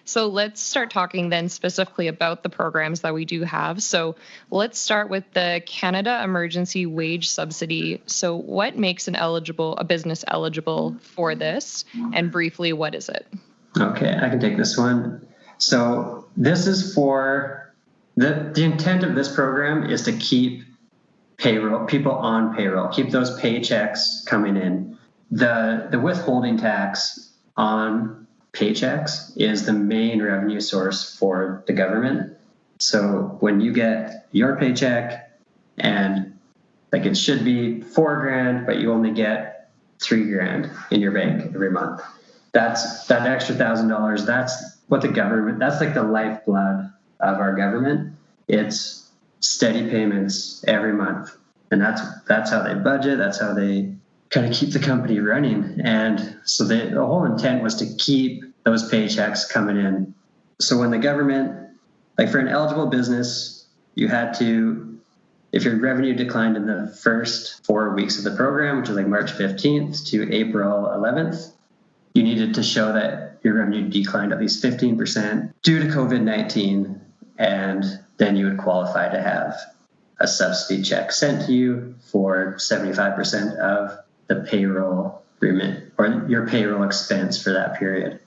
So let's start talking then specifically about the programs that we do have. So let's start with the Canada Emergency Wage Subsidy. So what makes a business eligible for this? And briefly, what is it? Okay, I can take this one. So this is for the intent of this program is to keep people on payroll, keep those paychecks coming in. The withholding tax on paychecks is the main revenue source for the government. So when you get your paycheck and like it should be $4,000, but you only get $3,000 in your bank every month. That's that extra $1,000. That's what the government, that's like the lifeblood of our government. It's steady payments every month. And that's how they budget. That's how they kind of keep the company running. And so the whole intent was to keep those paychecks coming in. So when the government, like for an eligible business, you had to, if your revenue declined in the first 4 weeks of the program, which is like March 15th to April 11th, you needed to show that your revenue declined at least 15% due to COVID-19, and then you would qualify to have a subsidy check sent to you for 75% of the payroll remit or your payroll expense for that period.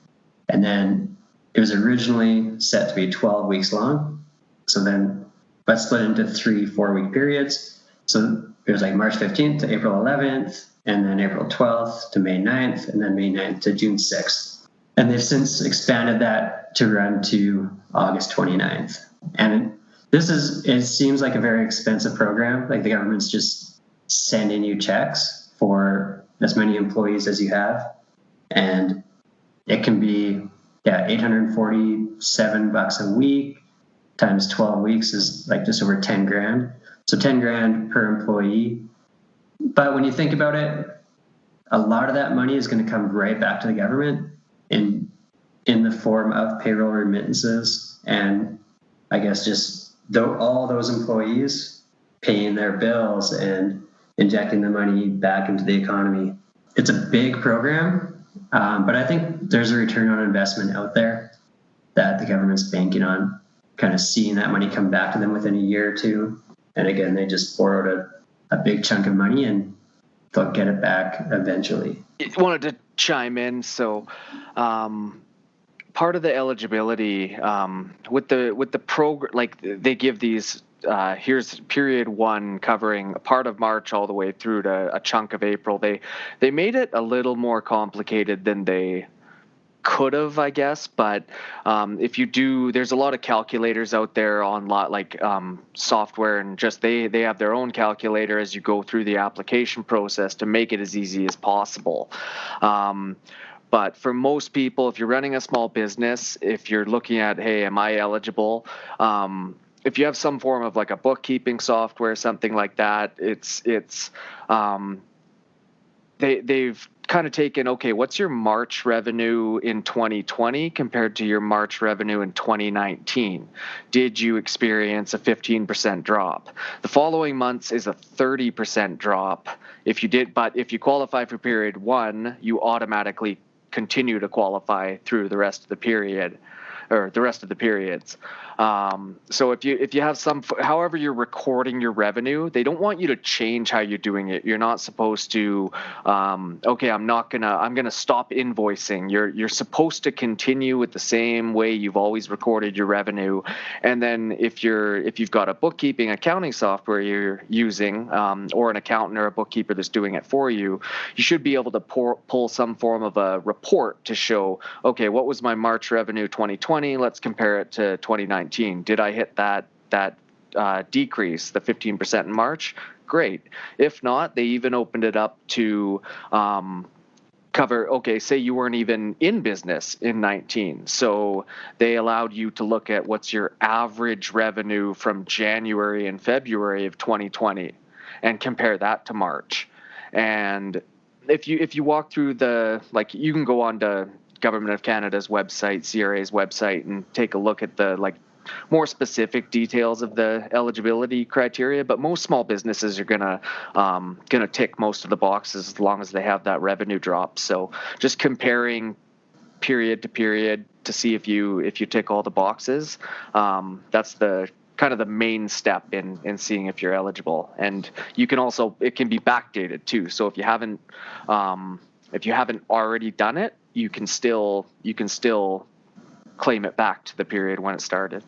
And then it was originally set to be 12 weeks long. So then let's split into 3 4-week periods. So it was like March 15th to April 11th, and then April 12th to May 9th, and then May 9th to June 6th. And they've since expanded that to run to August 29th. And it seems like a very expensive program. Like the government's just sending you checks for as many employees as you have. And it can be, $847 a week times 12 weeks is like just over $10,000. So $10,000 per employee. But when you think about it, a lot of that money is going to come right back to the government in the form of payroll remittances, and I guess just all those employees paying their bills and injecting the money back into the economy. It's a big program, but I think there's a return on investment out there that the government's banking on, kind of seeing that money come back to them within a year or two. And again, they just borrowed a big chunk of money and they'll get it back eventually. I wanted to chime in. So part of the eligibility with the program, like they give these, here's period 1 covering a part of March all the way through to a chunk of April. They made it a little more complicated than they could have, I guess, but if you do, there's a lot of calculators out there on software, and just they have their own calculator as you go through the application process to make it as easy as possible. But for most people, if you're running a small business, if you're looking at, hey, am I eligible? If you have some form of like a bookkeeping software, something like that, they've kind of taken, okay, what's your March revenue in 2020 compared to your March revenue in 2019? Did you experience a 15% drop? The following months is a 30% drop. If you did, but if you qualify for period 1, you automatically continue to qualify through the rest of the period or the rest of the periods. So if you have however you're recording your revenue, they don't want you to change how you're doing it. You're not supposed to, okay, I'm gonna stop invoicing. You're supposed to continue with the same way you've always recorded your revenue. And then if you've got a bookkeeping accounting software you're using, or an accountant or a bookkeeper that's doing it for you, you should be able to pull some form of a report to show, okay, what was my March revenue 2020? Let's compare it to 2019. Did I hit that decrease, the 15% in March? Great. If not, they even opened it up to cover, okay, say you weren't even in business in 19. So they allowed you to look at what's your average revenue from January and February of 2020 and compare that to March. And if you walk through you can go on to Government of Canada's website, CRA's website, and take a look at the more specific details of the eligibility criteria. But most small businesses are gonna tick most of the boxes as long as they have that revenue drop. So just comparing period to period, to see if you tick all the boxes. That's the kind of the main step in seeing if you're eligible. And you can also, it can be backdated too. So if you haven't already done it, you can still claim it back to the period when it started.